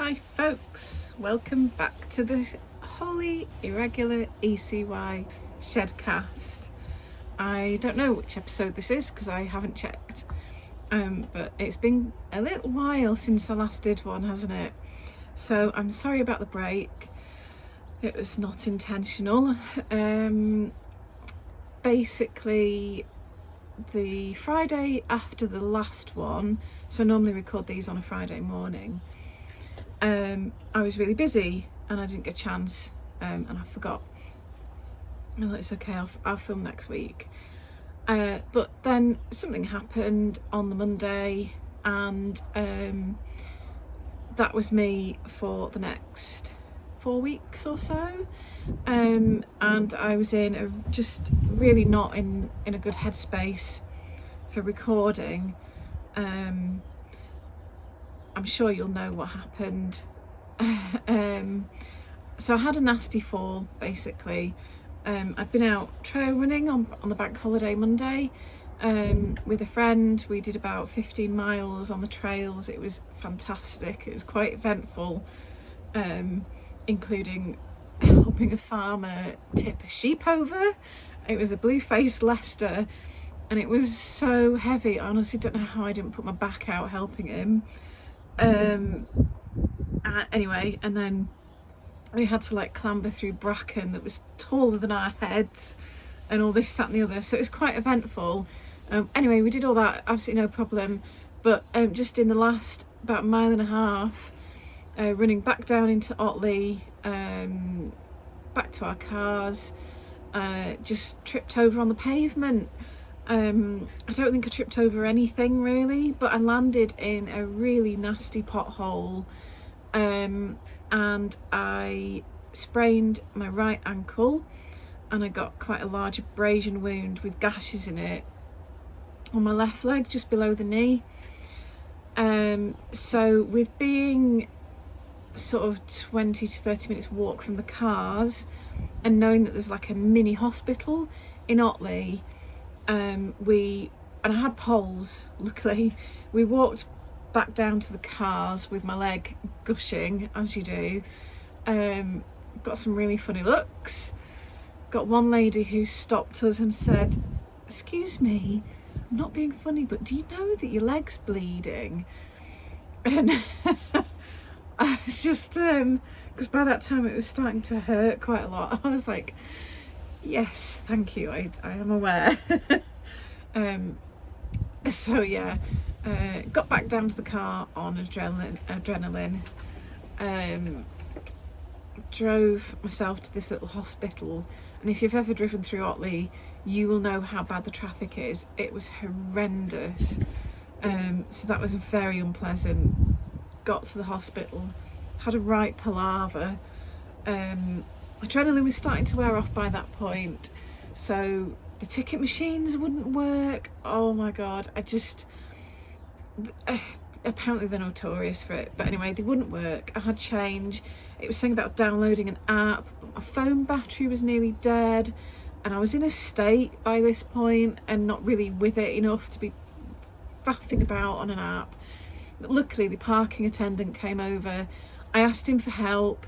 Hi folks, welcome back to the Holy Irregular ECY Shedcast. I don't know which episode this is because I haven't checked, but it's been a little while since I last did one, hasn't it? So I'm sorry about the break. It was not intentional. Basically, the Friday after the last one, so I normally record these on a Friday morning, I was really busy and I didn't get a chance, and I forgot. I thought it's okay, I'll film next week. But then something happened on the Monday, and that was me for the next 4 weeks or so, and I was just really not in a good headspace for recording. I'm sure you'll know what happened. So I had a nasty fall, basically. I'd been out trail running on the bank holiday Monday with a friend. We did about 15 miles on the trails. It was fantastic. It was quite eventful, including helping a farmer tip a sheep over. It was a blue-faced Leicester, and it was so heavy. I honestly don't know how I didn't put my back out helping him. Anyway, and then we had to clamber through bracken that was taller than our heads and all this, that and the other, so it was quite eventful. Anyway, we did all that, absolutely no problem, but just in the last about 1.5 miles, running back down into Otley, back to our cars, just tripped over on the pavement. I don't think I tripped over anything really, but I landed in a really nasty pothole, and I sprained my right ankle, and I got quite a large abrasion wound with gashes in it on my left leg just below the knee. So with being sort of 20 to 30 minutes walk from the cars, and knowing that there's a mini hospital in Otley, and I had poles, luckily. We walked back down to the cars with my leg gushing, as you do. Got some really funny looks. Got one lady who stopped us and said, "Excuse me, I'm not being funny, but do you know that your leg's bleeding?" And I was just, because by that time it was starting to hurt quite a lot. I was like, yes, thank you, I am aware. So yeah, got back down to the car on adrenaline, drove myself to this little hospital, and if you've ever driven through Otley, you will know how bad the traffic is. It was horrendous, so that was very unpleasant. Got to the hospital, had a right palaver. Adrenaline was starting to wear off by that point, so the ticket machines wouldn't work. Oh my god, apparently they're notorious for it, but anyway, they wouldn't work. I had change. It was saying about downloading an app, but my phone battery was nearly dead, and I was in a state by this point and not really with it enough to be faffing about on an app. But luckily the parking attendant came over. I asked him for help.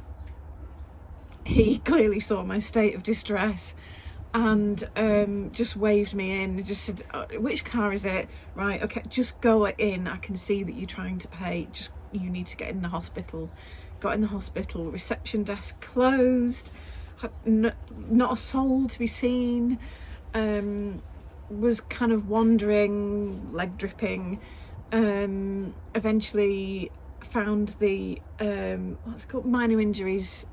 He clearly saw my state of distress and just waved me in and just said, "Which car is it? Right, okay, just go in. I can see that you're trying to pay. You need to get in the hospital." Got in the hospital. Reception desk closed. Had not a soul to be seen. Was kind of wandering, leg dripping. Eventually found the what's it called, minor injuries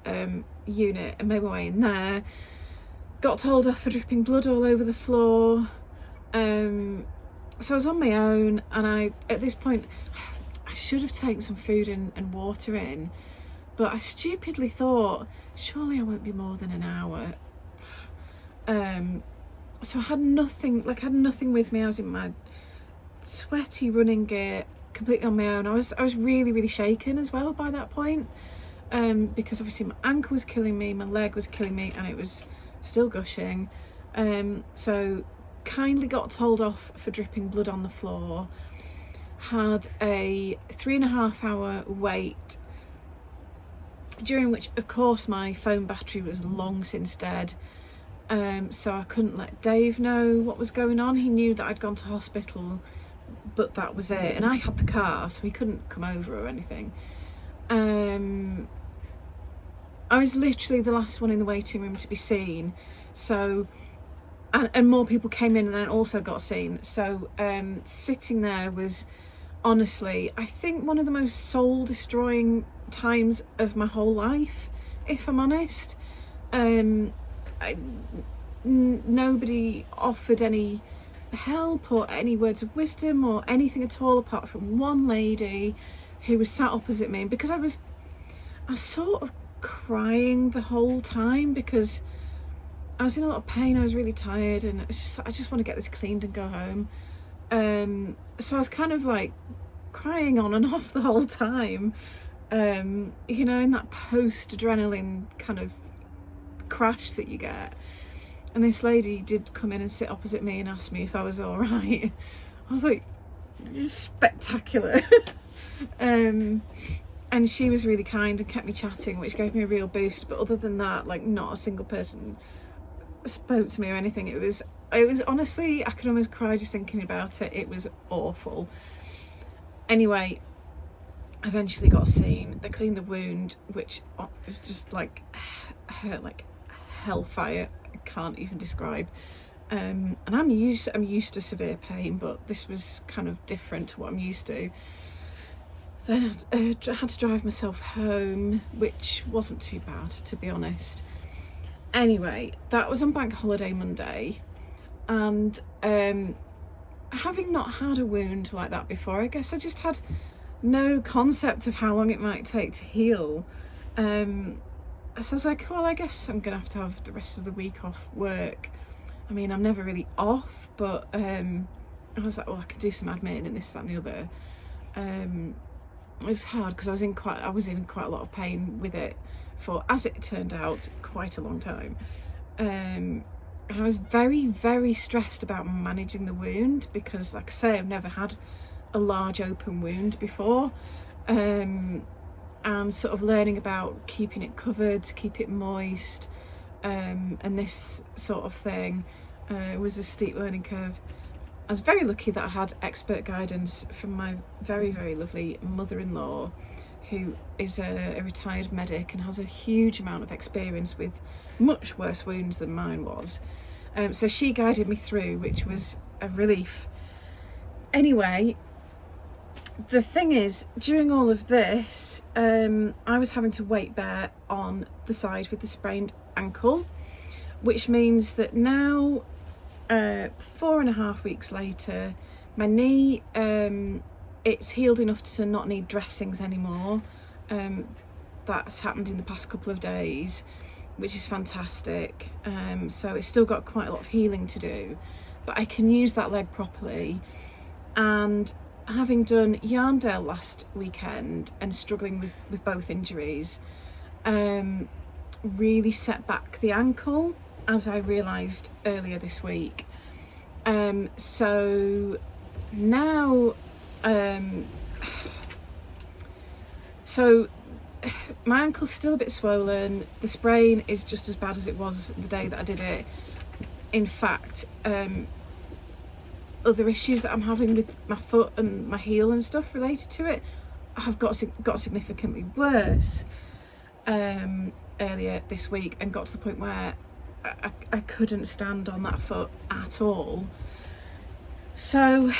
unit, and made my way in there. Got told off for dripping blood all over the floor. So I was on my own, and at this point I should have taken some food and water in, but I stupidly thought surely I won't be more than an hour. So I had nothing with me. I was in my sweaty running gear, completely on my own. I was really, really shaken as well by that point, because obviously my ankle was killing me, my leg was killing me, and it was still gushing. So kindly got told off for dripping blood on the floor. Had a 3.5 hour wait during which, of course, my phone battery was long since dead. So I couldn't let Dave know what was going on. He knew that I'd gone to hospital, but that was it. And I had the car, so he couldn't come over or anything. I was literally the last one in the waiting room to be seen. So, and more people came in and then also got seen. So sitting there was honestly, I think, one of the most soul destroying times of my whole life, if I'm honest. Nobody offered any help or any words of wisdom or anything at all, apart from one lady who was sat opposite me. And because I was sort of crying the whole time because I was in a lot of pain, I was really tired, and it was just, I just want to get this cleaned and go home. So I was kind of like crying on and off the whole time, you know, in that post-adrenaline kind of crash that you get. And this lady did come in and sit opposite me and ask me if I was all right. I was like, spectacular. And she was really kind and kept me chatting, which gave me a real boost. But other than that, like, not a single person spoke to me or anything. It was honestly, I could almost cry just thinking about it. It was awful. Anyway, eventually got seen. They cleaned the wound, which was just like hurt like hellfire. I can't even describe. And I'm used to severe pain, but this was kind of different to what I'm used to. Then I had to drive myself home, which wasn't too bad, to be honest. Anyway, that was on Bank Holiday Monday, and having not had a wound like that before, I guess I just had no concept of how long it might take to heal. So I was like, well, I guess I'm gonna have to have the rest of the week off work. I mean, I'm never really off, but I was like, well, I can do some admin and this, that and the other. It was hard because I was in quite a lot of pain with it for, as it turned out, quite a long time. And I was very, very stressed about managing the wound because, like I say, I've never had a large open wound before. And sort of learning about keeping it covered, to keep it moist, and this sort of thing was a steep learning curve. I was very lucky that I had expert guidance from my very, very lovely mother-in-law, who is a retired medic and has a huge amount of experience with much worse wounds than mine was. So she guided me through, which was a relief. Anyway, the thing is, during all of this, I was having to weight bear on the side with the sprained ankle, which means that now, 4.5 weeks later, my knee, it's healed enough to not need dressings anymore. That's happened in the past couple of days, which is fantastic. So it's still got quite a lot of healing to do, but I can use that leg properly. And having done Yarndale last weekend and struggling with both injuries, really set back the ankle, as I realised earlier this week. So now, so my ankle's still a bit swollen. The sprain is just as bad as it was the day that I did it. In fact, other issues that I'm having with my foot and my heel and stuff related to it have got significantly worse earlier this week, and got to the point where I couldn't stand on that foot at all. So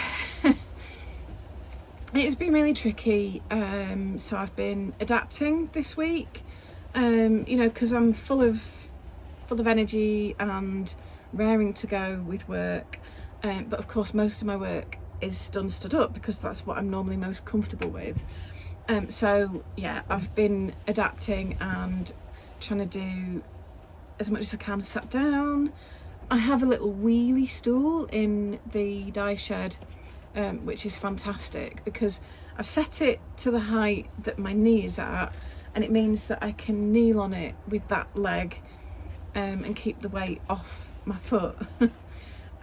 it's been really tricky. So I've been adapting this week, you know, because I'm full of energy and raring to go with work. But of course, most of my work is done stood up because that's what I'm normally most comfortable with. So yeah, I've been adapting and trying to do as much as I can sat down. I have a little wheelie stool in the dye shed, which is fantastic because I've set it to the height that my knee is at, and it means that I can kneel on it with that leg and keep the weight off my foot.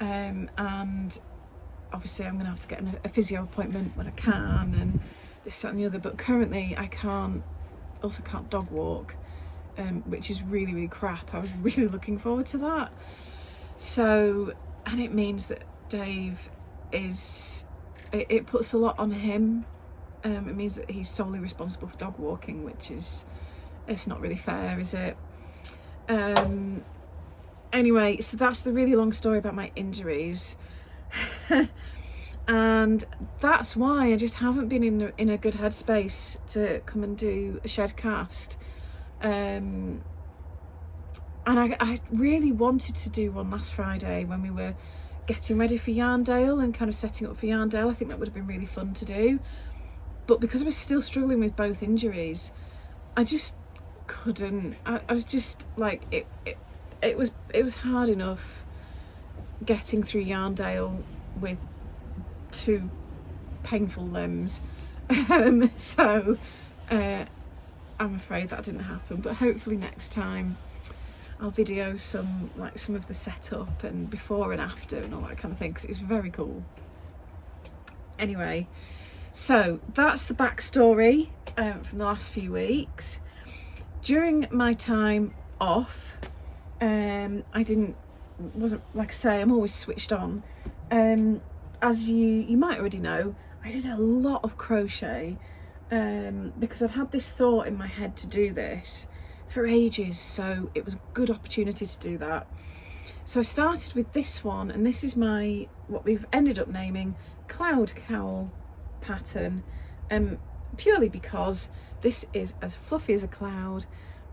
And obviously I'm going to have to get a physio appointment when I can, and this, that and the other, but currently I can't also can't dog walk, which is really, really crap. I was really looking forward to that. So, and it means that Dave is, it puts a lot on him. It means that he's solely responsible for dog walking, which is, it's not really fair, is it? Anyway, so that's the really long story about my injuries. And that's why I just haven't been in a good headspace to come and do a Shedcast. And I really wanted to do one last Friday when we were getting ready for Yarndale and kind of setting up for Yarndale. I think that would have been really fun to do. But because I was still struggling with both injuries, I just couldn't. I was just like, it was hard enough getting through Yarndale with 2 painful limbs. So I'm afraid that didn't happen, but hopefully next time I'll video some of the setup and before and after and all that kind of thing, because it's very cool. Anyway, so that's the backstory from the last few weeks. During my time off, wasn't, like I say, I'm always switched on. As you might already know, I did a lot of crochet because I'd had this thought in my head to do this for ages, so it was a good opportunity to do that. So I started with this one, and this is my, what we've ended up naming, Cloud Cowl pattern, purely because this is as fluffy as a cloud,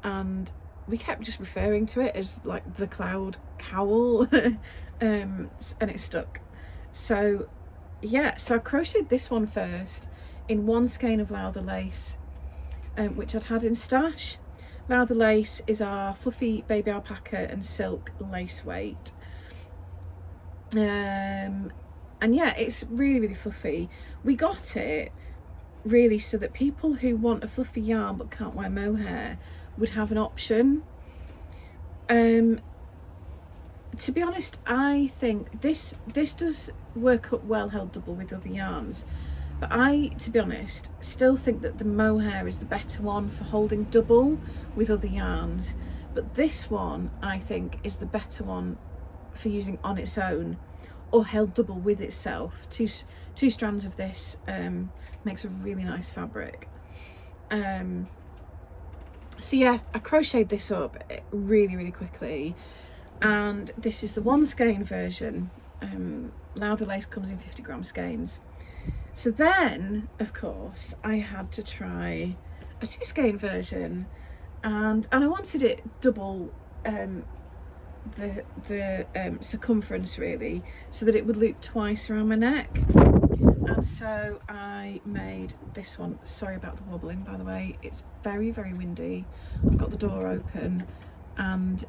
and we kept just referring to it as like the cloud cowl. And it stuck. So yeah, so I crocheted this one first in 1 skein of Lowther lace, which I'd had in stash. Lowther lace is our fluffy baby alpaca and silk lace weight. And yeah, it's really, really fluffy. We got it really so that people who want a fluffy yarn but can't wear mohair would have an option. To be honest, I think this does work up well held double with other yarns, but I, to be honest, still think that the mohair is the better one for holding double with other yarns, but this one I think is the better one for using on its own or held double with itself. Two strands of this makes a really nice fabric. So yeah, I crocheted this up really, really quickly, and this is the 1 skein version. Lowther lace comes in 50-gram skeins. So then, of course, I had to try a 2 skein version, and I wanted it double the circumference really, so that it would loop twice around my neck. And so I made this one. Sorry about the wobbling, by the way, it's very, very windy. I've got the door open, and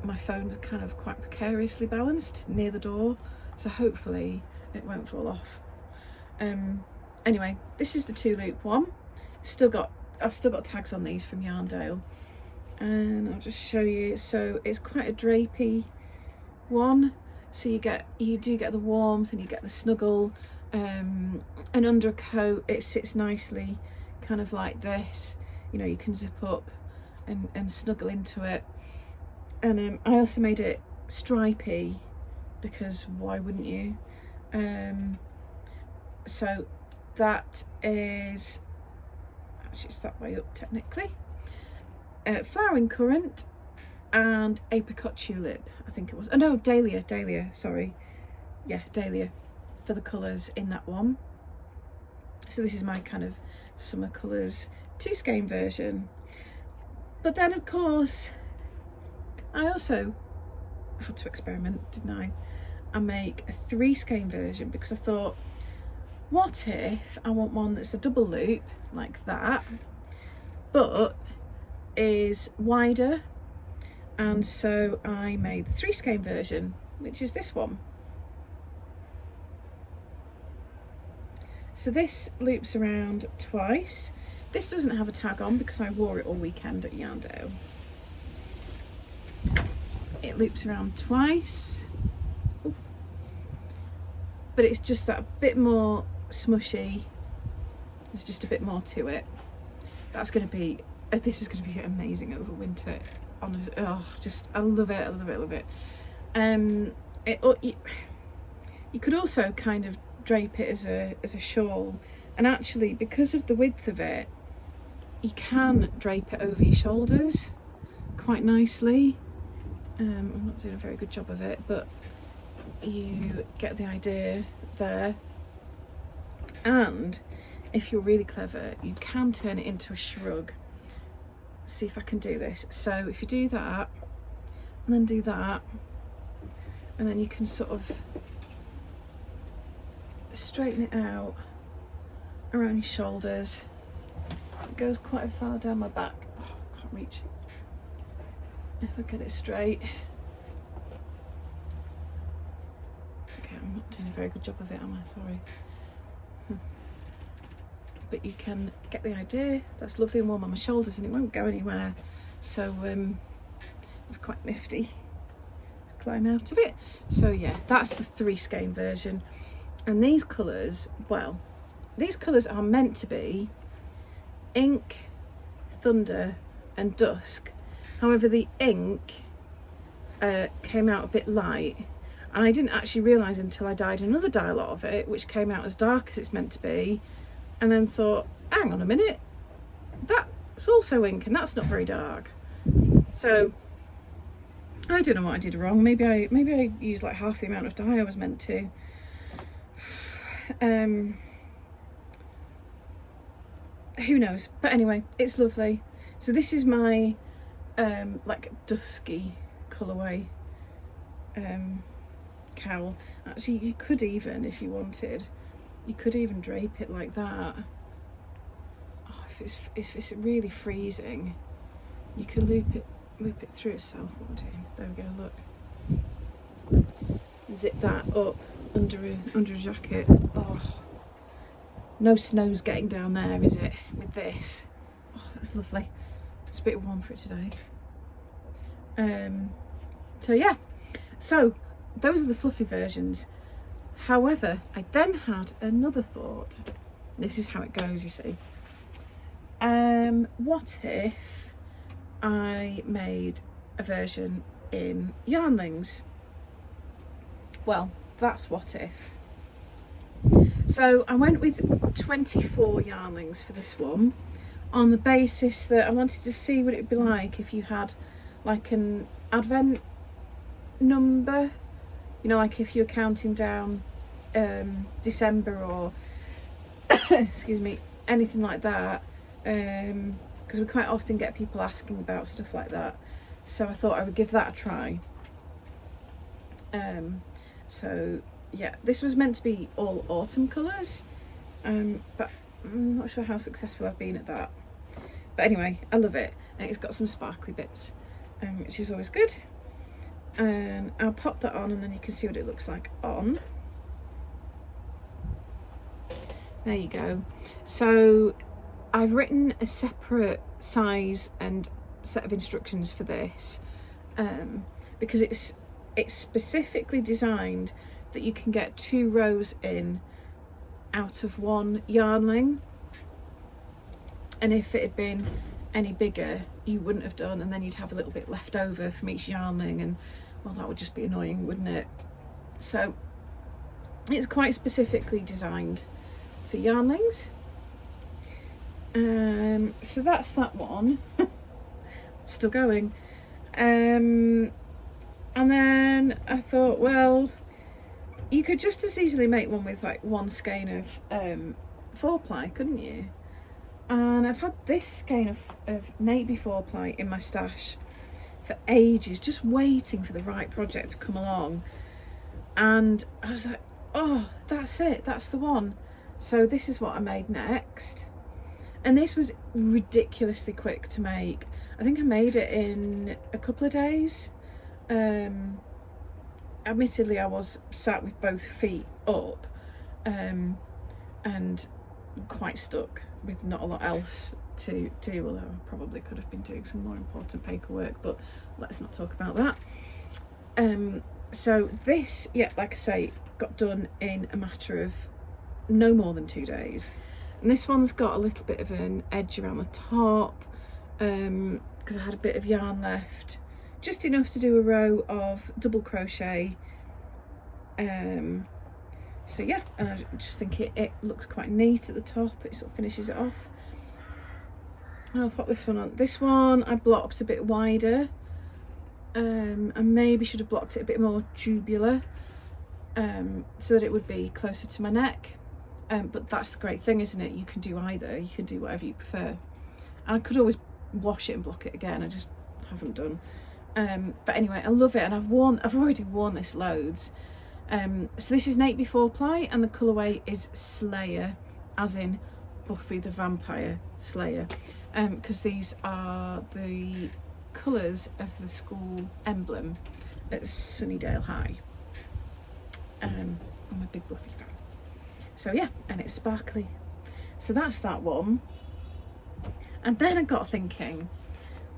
my phone's kind of quite precariously balanced near the door, so hopefully it won't fall off. Anyway, this is the 2 loop one. I've still got tags on these from Yarndale, and I'll just show you. So it's quite a drapey one, so you do get the warmth and you get the snuggle. And under a coat it sits nicely, kind of like this, you know, you can zip up and snuggle into it. And I also made it stripy, because why wouldn't you? So that is, actually it's that way up technically, flowering currant and apricot tulip, I think it was. Oh no, dahlia, sorry. Yeah, dahlia for the colours in that one. So this is my kind of summer colours 2 skein version. But then of course I also had to experiment, didn't I? And make a 3 skein version, because I thought, what if I want one that's a double loop like that, but is wider? And so I made the 3 skein version, which is this one. So this loops around twice. This doesn't have a tag on because I wore it all weekend at Yarndale. It loops around twice. Ooh. But it's just that bit more smushy. There's just a bit more to it. that's going to be, this is going to be amazing over winter. Honestly, I love it, I love it, I love it. You could also kind of drape it as a shawl, and actually, because of the width of it, you can drape it over your shoulders quite nicely. I'm not doing a very good job of it, but you get the idea there. And if you're really clever, you can turn it into a shrug. See if I can do this. So if you do that, and then do that, and then you can sort of straighten it out around your shoulders. It goes quite far down my back. Oh, I can't reach. If I get it straight. Okay, I'm not doing a very good job of it, am I? Sorry. But you can get the idea. That's lovely and warm on my shoulders, and it won't go anywhere. So it's quite nifty to climb out of it. So yeah, that's the 3 skein version. And these colours, well, these colours are meant to be ink, thunder and dusk. However, the ink came out a bit light, and I didn't actually realise until I dyed another dye lot of it, which came out as dark as it's meant to be, and then thought, hang on a minute, that's also ink and that's not very dark. So I don't know what I did wrong. Maybe I used like half the amount of dye I was meant to. Who knows? But anyway, it's lovely. So this is my like dusky colourway cowl. Actually, you could even, if you wanted, you could even drape it like that. Oh, if it's really freezing, you can loop it through itself. What we're doing? There we go. Look, zip that up under a jacket. Oh, no snow's getting down there, is it? With this, oh, that's lovely. It's a bit warm for it today. So yeah, so those are the fluffy versions. However, I then had another thought. This is how it goes, you see. What if I made a version in yarnlings? Well, that's what if. So I went with 24 yarnlings for this one, on the basis that I wanted to see what it would be like if you had like an advent number, you know, like if you're counting down December or excuse me, anything like that, because we quite often get people asking about stuff like that, so I thought I would give that a try. So yeah, this was meant to be all autumn colours, but I'm not sure how successful I've been at that. But anyway, I love it, and it's got some sparkly bits, which is always good. And I'll pop that on, and then you can see what it looks like on. There you go. So I've written a separate size and set of instructions for this, because it's specifically designed that you can get 2 rows in out of 1 yarnling, and if it had been any bigger you wouldn't have done, and then you'd have a little bit left over from each yarnling, and well, that would just be annoying, wouldn't it? So it's quite specifically designed for yarnlings. So that's that one. Still going. And then I thought, well, you could just as easily make one with like 1 skein of 4-ply, couldn't you? And I've had this skein of maybe 4-ply in my stash for ages, just waiting for the right project to come along. And I was like, oh, that's it, that's the one. So this is what I made next. And this was ridiculously quick to make. I think I made it in a couple of days. Admittedly, I was sat with both feet up, and quite stuck with not a lot else to do, although I probably could have been doing some more important paperwork, but let's not talk about that. So this, yeah, like I say, got done in a matter of no more than 2 days. And this one's got a little bit of an edge around the top, because I had a bit of yarn left, just enough to do a row of double crochet. So yeah, and I just think it looks quite neat at the top. It sort of finishes it off. And I'll pop this one on. This one I blocked a bit wider. I maybe should have blocked it a bit more tubular, so that it would be closer to my neck. But that's the great thing, isn't it? You can do either. You can do whatever you prefer. And I could always wash it and block it again. I just haven't done. But anyway, I love it, and I've already worn this loads. So this is Nate Before Ply, and the colourway is Slayer, as in Buffy the Vampire Slayer, because these are the colours of the school emblem at Sunnydale High. I'm a big Buffy fan. So yeah, and it's sparkly. So that's that one. And then I got thinking,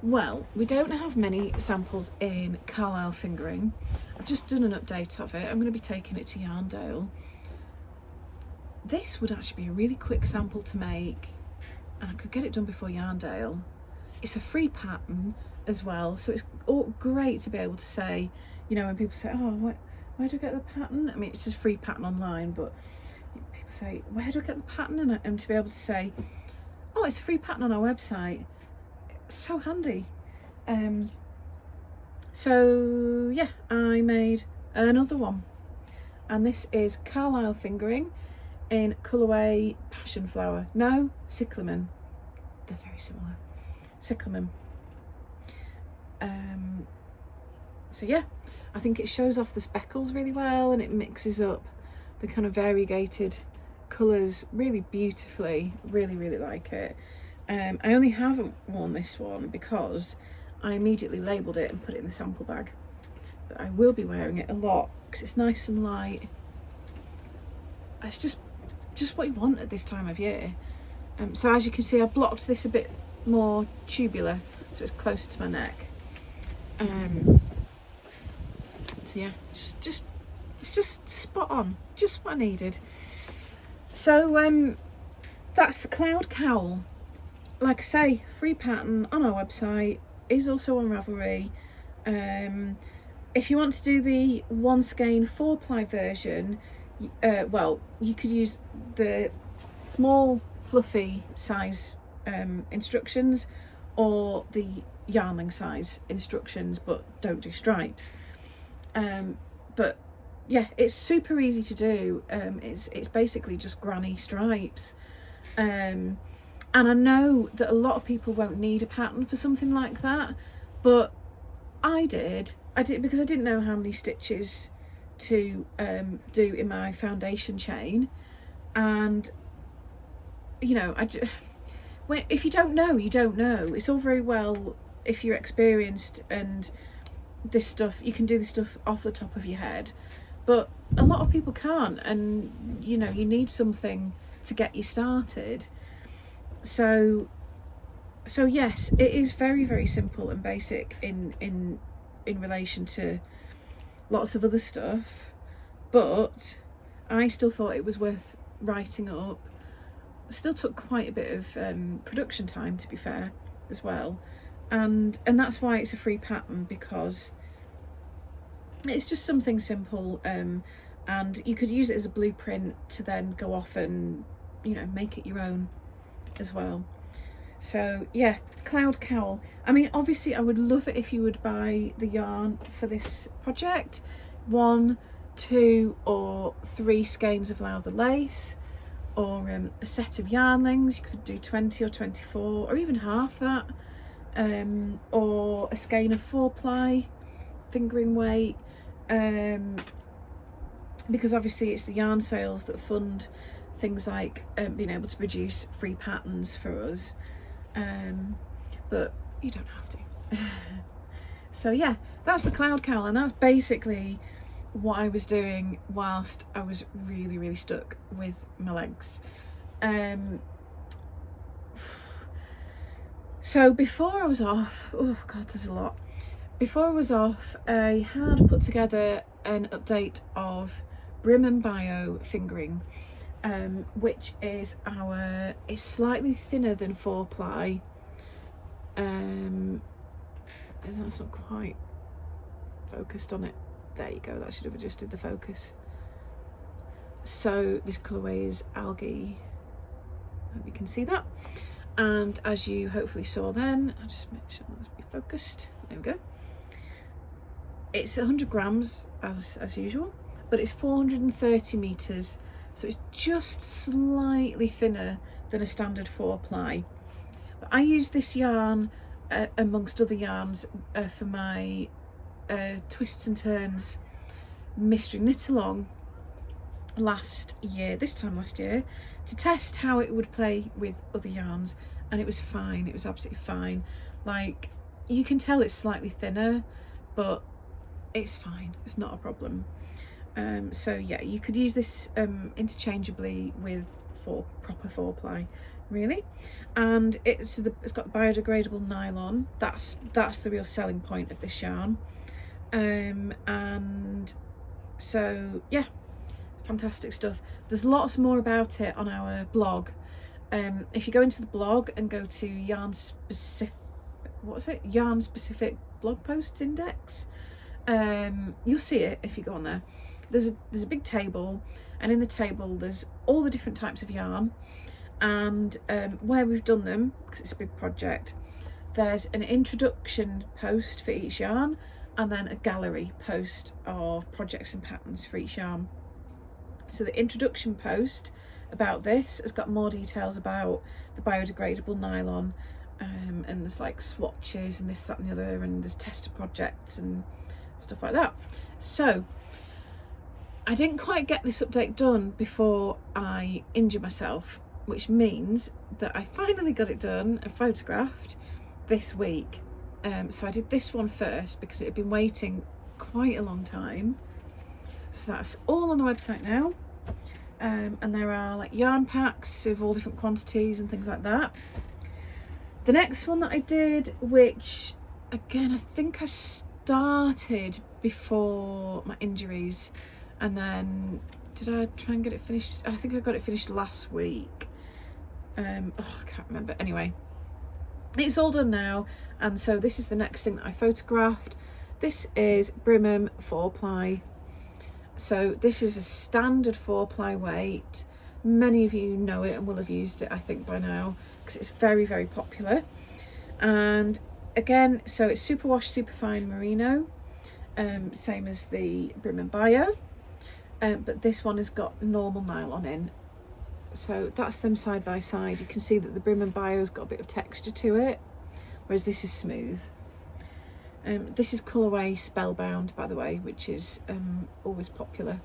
well, we don't have many samples in Carlisle fingering. I've just done an update of it. I'm going to be taking it to Yarndale. This would actually be a really quick sample to make, and I could get it done before Yarndale. It's a free pattern as well, so it's all great to be able to say, you know, when people say, oh, where do I get the pattern? I mean, it's just free pattern online, but people say, where do I get the pattern? And to be able to say, oh, it's a free pattern on our website. It's so handy. So yeah, I made another one, and this is Carlisle fingering in colourway Passion Flower. No, Cyclamen. They're very similar. Cyclamen. So yeah, I think it shows off the speckles really well, and it mixes up the kind of variegated colours really beautifully. Really, really like it. I only haven't worn this one because I immediately labelled it and put it in the sample bag, but I will be wearing it a lot because it's nice and light. It's just what you want at this time of year. So as you can see, I blocked this a bit more tubular, so it's closer to my neck. So yeah, it's just spot on, just what I needed. So that's the Cloud Cowl. Like I say, free pattern on our website, is also on Ravelry. If you want to do the 1 skein 4-ply version, well, you could use the small fluffy size instructions, or the yarning size instructions, but don't do stripes. But yeah, it's super easy to do. It's basically just granny stripes. And I know that a lot of people won't need a pattern for something like that, but I did because I didn't know how many stitches to do in my foundation chain. And you know, if you don't know, you don't know. It's all very well if you're experienced and this stuff, you can do this stuff off the top of your head, but a lot of people can't, and you know, you need something to get you started. So yes, it is very, very simple and basic in relation to lots of other stuff, but I still thought it was worth writing up. Still took quite a bit of production time, to be fair, as well, and that's why it's a free pattern, because it's just something simple, and you could use it as a blueprint to then go off and, you know, make it your own as well. So yeah, Cloud Cowl. I mean, obviously I would love it if you would buy the yarn for this project, 1, 2 or 3 skeins of Lowther lace, or a set of yarnlings. You could do 20 or 24 or even half that, or a skein of 4-ply fingering weight, because obviously it's the yarn sales that fund things like being able to produce free patterns for us, but you don't have to. So yeah, that's the Cloud Cowl, and that's basically what I was doing whilst I was really, really stuck with my legs. So before I was off, oh god, there's a lot. Before I was off, I had put together an update of Brim and Bio fingering, which is it's slightly thinner than 4-ply. That's not quite focused on it. There you go, that should have adjusted the focus. So this colourway is Algae. Hope you can see that. And as you hopefully saw then, I'll just make sure that's be focused. There we go. It's 100 grams as usual, but it's 430 meters, so it's just slightly thinner than a standard 4-ply. But I use this yarn amongst other yarns for my twists and turns mystery knit along this time last year, to test how it would play with other yarns, and it was fine. It was absolutely fine. Like, you can tell it's slightly thinner, but it's fine, it's not a problem. So yeah, you could use this interchangeably with proper 4-ply, really. And it's got biodegradable nylon. That's the real selling point of this yarn. And so yeah, fantastic stuff. There's lots more about it on our blog. If you go into the blog and go to yarn specific blog posts index, you'll see it if you go on there. There's a big table, and in the table there's all the different types of yarn, and where we've done them, because it's a big project, there's an introduction post for each yarn, and then a gallery post of projects and patterns for each yarn. So the introduction post about this has got more details about the biodegradable nylon, and there's like swatches and this, that and the other, and there's tester projects and stuff like that. So I didn't quite get this update done before I injured myself, which means that I finally got it done and photographed this week. So I did this one first because it had been waiting quite a long time. So that's all on the website now. And there are like yarn packs of all different quantities and things like that. The next one that I did, which again I think I started before my injuries, and then did I try and get it finished? I think I got it finished last week. I can't remember. Anyway, it's all done now, and so this is the next thing that I photographed. This is Brimham 4-ply. So this is a standard 4-ply weight. Many of you know it and will have used it, I think, by now, because it's very, very popular. And again, so it's superwash superfine merino, same as the Brimham Bio, but this one has got normal nylon in. So that's them side by side. You can see that the Brimham Bio's got a bit of texture to it, whereas this is smooth. This is colourway Spellbound, by the way, which is always popular.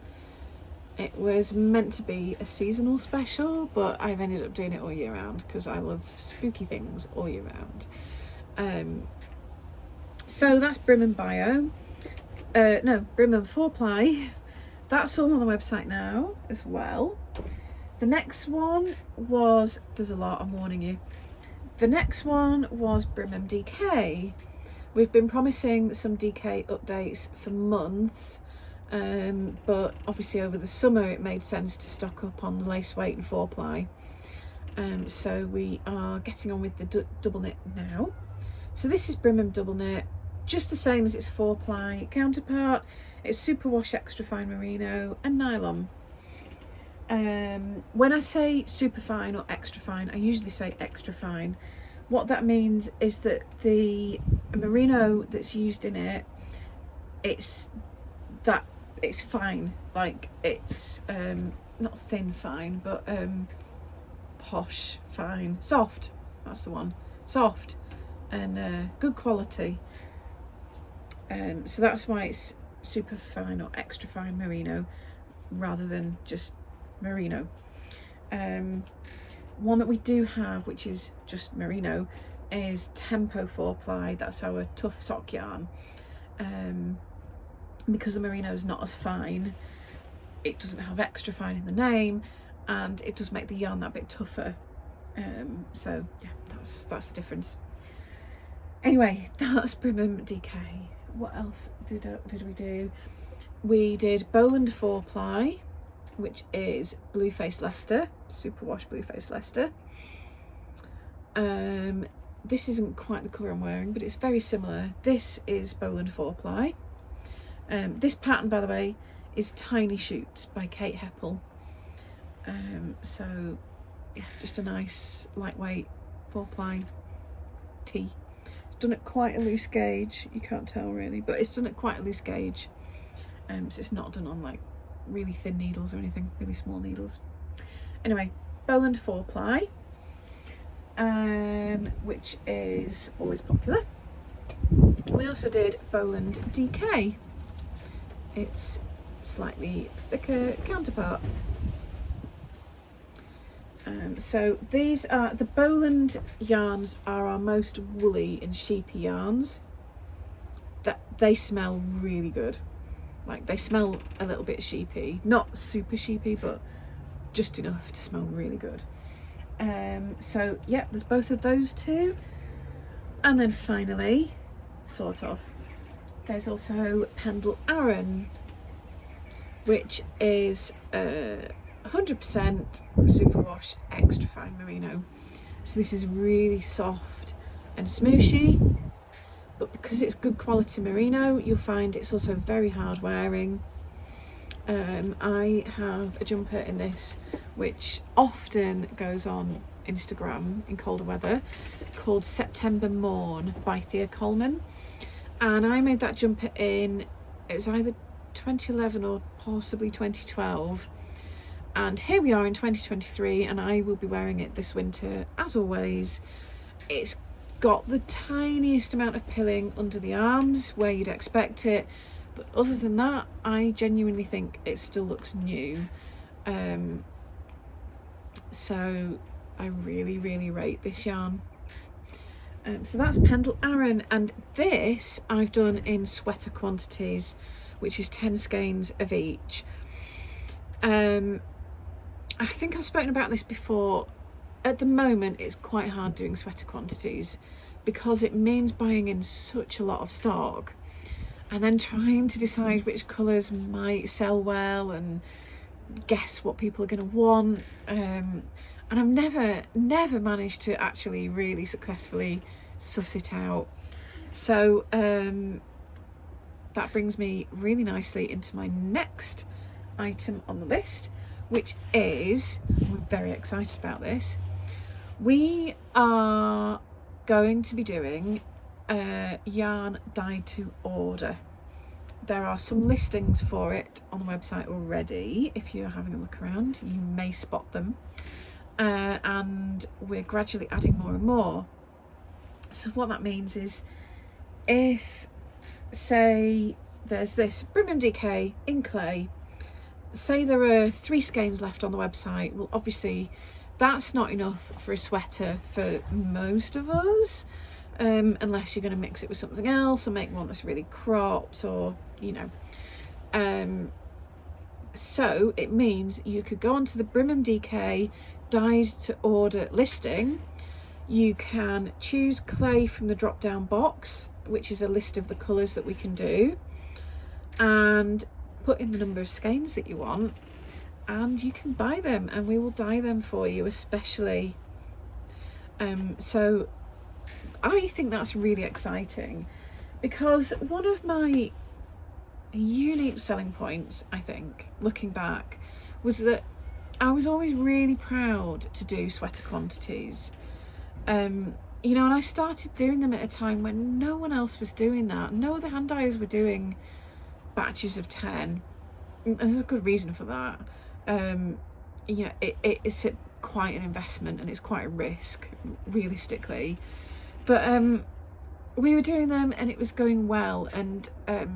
It was meant to be a seasonal special, but I've ended up doing it all year round because I love spooky things all year round. So that's Brimham Bio. No, Brimham 4-ply. That's all on the website now as well. The next one was, there's a lot, I'm warning you. The next one was Brimham DK. We've been promising some DK updates for months, but obviously over the summer it made sense to stock up on the lace weight and 4-ply. So we are getting on with the double knit now. So this is Brimham double knit, just the same as its 4-ply counterpart. It's superwash extra fine merino and nylon. When I say super fine or extra fine, I usually say extra fine. What that means is that the merino that's used in it, it's fine, like it's not thin fine, but posh fine, soft, that's the one, soft and good quality. So that's why it's super fine or extra fine merino rather than just merino. One that we do have, which is just merino, is Tempo 4-ply. That's our tough sock yarn. Because the merino is not as fine, it doesn't have extra fine in the name, and it does make the yarn that bit tougher. So yeah, that's the difference. Anyway, that's Brimham DK. What else did we do? We did Bowland 4-ply, which is Blueface Leicester, Superwash Blueface Leicester. This isn't quite the colour I'm wearing, but it's very similar. This is Boland 4-ply. This pattern, by the way, is Tiny Shoots by Kate Heppel. So yeah, just a nice lightweight 4-ply tee. It's done at quite a loose gauge, you can't tell really, but it's done at quite a loose gauge. So it's not done on like really thin needles or anything, really small needles. Anyway, Boland 4-ply. Which is always popular. We also did Boland DK, its slightly thicker counterpart. So these are the Boland yarns, are our most woolly and sheepy yarns. That they smell really good. Like they smell a little bit sheepy, not super sheepy, but just enough to smell really good. So yeah, there's both of those two, and then finally, sort of, there's also Pendle Aran, which is 100% superwash extra fine merino. So this is really soft and smooshy, but because it's good quality merino, you'll find it's also very hard wearing. I have a jumper in this which often goes on Instagram in colder weather, called September Morn by Thea Coleman, and I made that jumper in, it was either 2011 or possibly 2012, and here we are in 2023 and I will be wearing it this winter as always. It's got the tiniest amount of pilling under the arms where you'd expect it, but other than that I genuinely think it still looks new. So I really rate this yarn. So that's Pendle Aran, and this I've done in sweater quantities, which is 10 skeins of each. I think I've spoken about this before. At the moment it's quite hard doing sweater quantities because it means buying in such a lot of stock and then trying to decide which colours might sell well and guess what people are going to want. And I've never managed to actually really successfully suss it out. So that brings me really nicely into my next item on the list, which is, we're very excited about this, we are going to be doing yarn dyed to order. There are some listings for it on the website already. If you're having a look around, you may spot them. And we're gradually adding more and more. So what that means is, if, say, there's this Brimham DK in clay, say there are 3 skeins left on the website, well obviously that's not enough for a sweater for most of us, unless you're going to mix it with something else or make one that's really cropped, or you know. So it means you could go onto the Brimham DK dyed to order listing. You can choose clay from the drop down box, which is a list of the colours that we can do, and put in the number of skeins that you want, and you can buy them and we will dye them for you especially. So I think that's really exciting, because one of my unique selling points, I think, looking back, was that I was always really proud to do sweater quantities. You know, and I started doing them at a time when no one else was doing that. No other hand dyers were doing batches of 10. And there's a good reason for that. You know, it's quite an investment and it's quite a risk, realistically. But we were doing them and it was going well, and I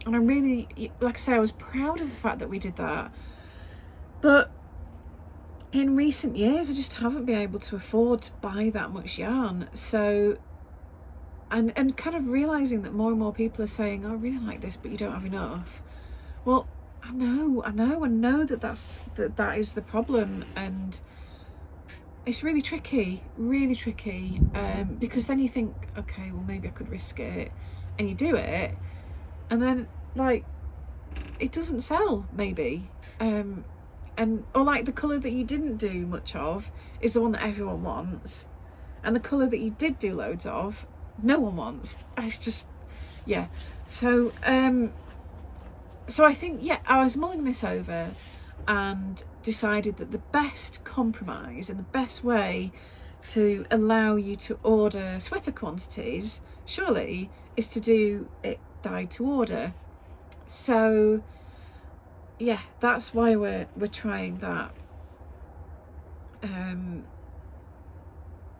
really, like I say, I was proud of the fact that we did that. But in recent years I just haven't been able to afford to buy that much yarn. So and kind of realizing that more and more people are saying, oh, I really like this, but you don't have enough. Well, I know that is the problem, and it's really tricky, because then you think, okay, well maybe I could risk it, and you do it, and then like it doesn't sell, maybe. Or like the colour that you didn't do much of is the one that everyone wants, and the colour that you did do loads of, no one wants. It's just, yeah. So so I think, yeah, I was mulling this over and decided that the best compromise and the best way to allow you to order sweater quantities, surely, is to do it dyed to order. So yeah, that's why we're trying that.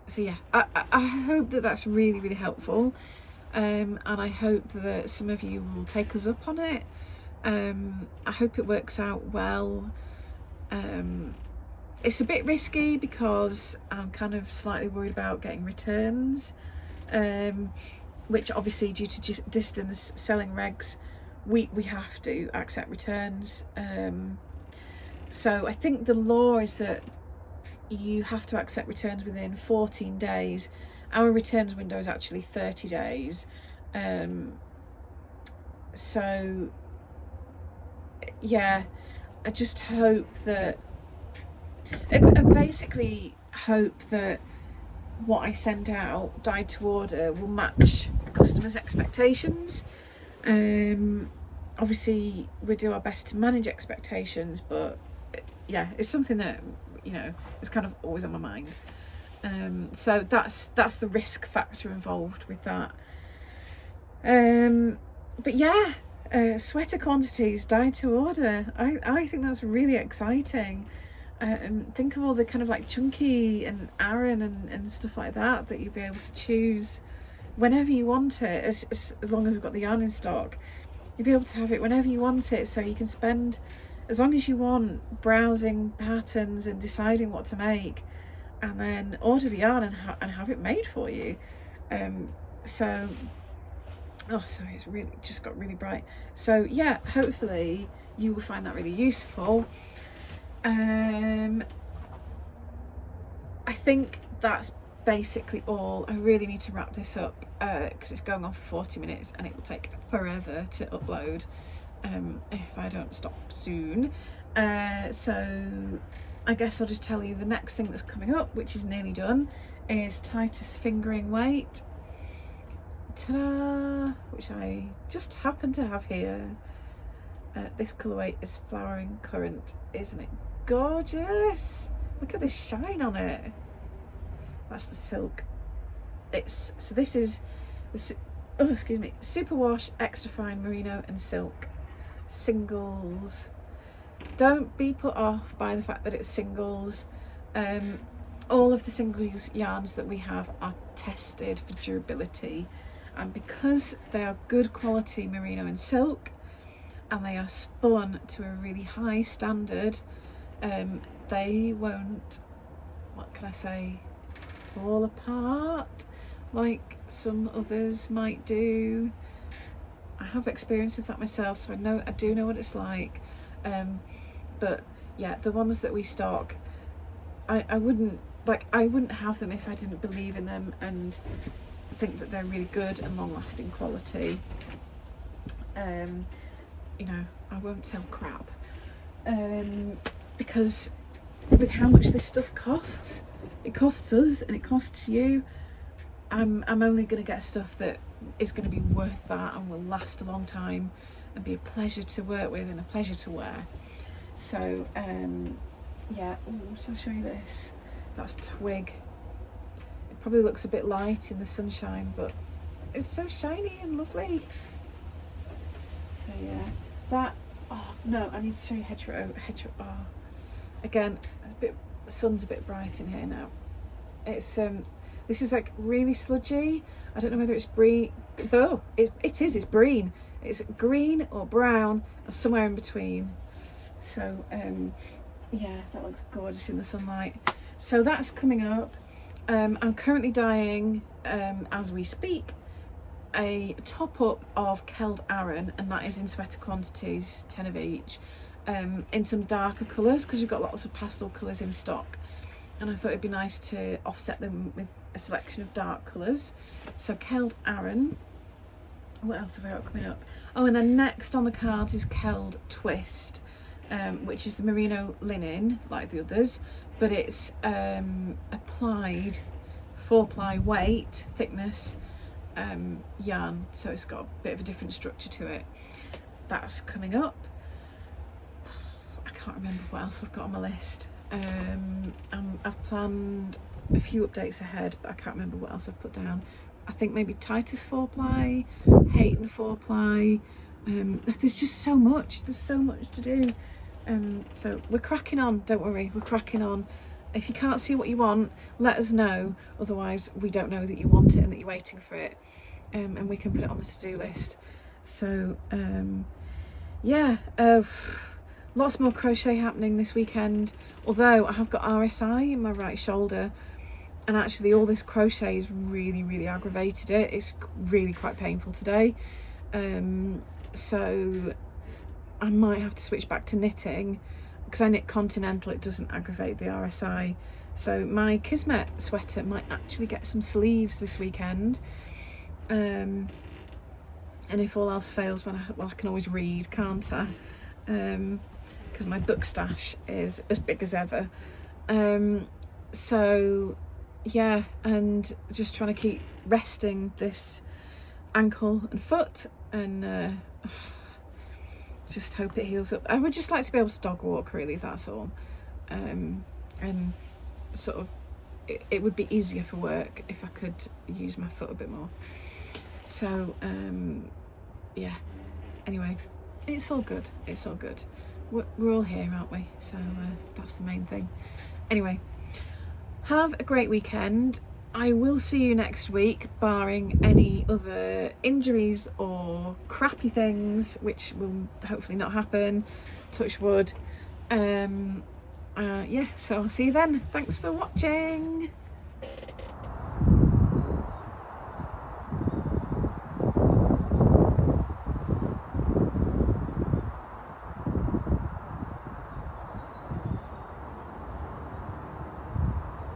So yeah, I hope that that's really, really helpful, and I hope that some of you will take us up on it. I hope it works out well. It's a bit risky because I'm kind of slightly worried about getting returns, which obviously, due to distance selling regs, we have to accept returns. So I think the law is that you have to accept returns within 14 days. Our returns window is actually 30 days. So yeah, I just hope that, I basically hope that what I send out dyed to order will match customers' expectations. Obviously we do our best to manage expectations, but yeah, it's something that, you know, is kind of always on my mind. So that's the risk factor involved with that. But yeah, sweater quantities dyed to order. I think that's really exciting. Think of all the kind of like chunky and Aran and stuff like that you'll be able to choose whenever you want it, as long as we've got the yarn in stock. You'll be able to have it whenever you want it, so you can spend as long as you want browsing patterns and deciding what to make, and then order the yarn and have it made for you. So, oh sorry, it's really just got really bright. So yeah, hopefully you will find that really useful. I think that's basically all. I really need to wrap this up because it's going on for 40 minutes and it will take forever to upload if I don't stop soon. So I guess I'll just tell you the next thing that's coming up, which is nearly done, is Titus fingering weight. Ta-da! Which I just happen to have here. This colourway is Flowering Current. Isn't it gorgeous? Look at this shine on it. That's the silk. This is the Superwash Extra Fine Merino and Silk singles. Don't be put off by the fact that it's singles. All of the singles yarns that we have are tested for durability, and because they are good quality merino and silk and they are spun to a really high standard, they won't, what can I say, fall apart like some others might do. I have experience of that myself, so I do know what it's like. But yeah, the ones that we stock, I wouldn't have them if I didn't believe in them and think that they're really good and long-lasting quality. You know, I won't sell crap, because with how much this stuff costs, it costs us and it costs you. I'm only going to get stuff that is going to be worth that and will last a long time and be a pleasure to work with and a pleasure to wear. So yeah, shall I show you this? That's twig. It probably looks a bit light in the sunshine, but it's so shiny and lovely. So yeah, that, oh no, I need to show you hedgerow. Again, the sun's a bit bright in here now. It's this is like really sludgy. I don't know whether it's green. Oh, it is. It's green. It's green or brown or somewhere in between. So yeah, that looks gorgeous in the sunlight. So that's coming up. I'm currently dyeing, as we speak, a top up of Keld Aran, and that is in sweater quantities, 10 of each, in some darker colours because we've got lots of pastel colours in stock, and I thought it'd be nice to offset them with a selection of dark colours. So Keld Aran, what else have I got coming up? Oh, and then next on the cards is Keld Twist, which is the merino linen like the others, but it's applied 4-ply weight thickness yarn, so it's got a bit of a different structure to it. That's coming up. I can't remember what else I've got on my list. I've planned a few updates ahead, but I can't remember what else I've put down. I think maybe Titus 4-ply, Hayton 4-ply. There's just so much. There's so much to do. So we're cracking on. Don't worry, we're cracking on. If you can't see what you want, let us know. Otherwise, we don't know that you want it and that you're waiting for it, and we can put it on the to-do list. So yeah, lots more crochet happening this weekend. Although I have got RSI in my right shoulder, and actually all this crochet has really aggravated it. It's really quite painful today. So I might have to switch back to knitting, because I knit continental, it doesn't aggravate the RSI. So my Kismet sweater might actually get some sleeves this weekend. And if all else fails, I can always read, can't I? Because my book stash is as big as ever. So yeah, and just trying to keep resting this ankle and foot, and just hope it heals up. I would just like to be able to dog walk, really, that's all. And sort of it would be easier for work if I could use my foot a bit more. So yeah, anyway, it's all good, we're all here, aren't we? So that's the main thing. Anyway, have a great weekend. I will see you next week, barring any other injuries or crappy things, which will hopefully not happen, touch wood. Yeah, so I'll see you then. Thanks for watching.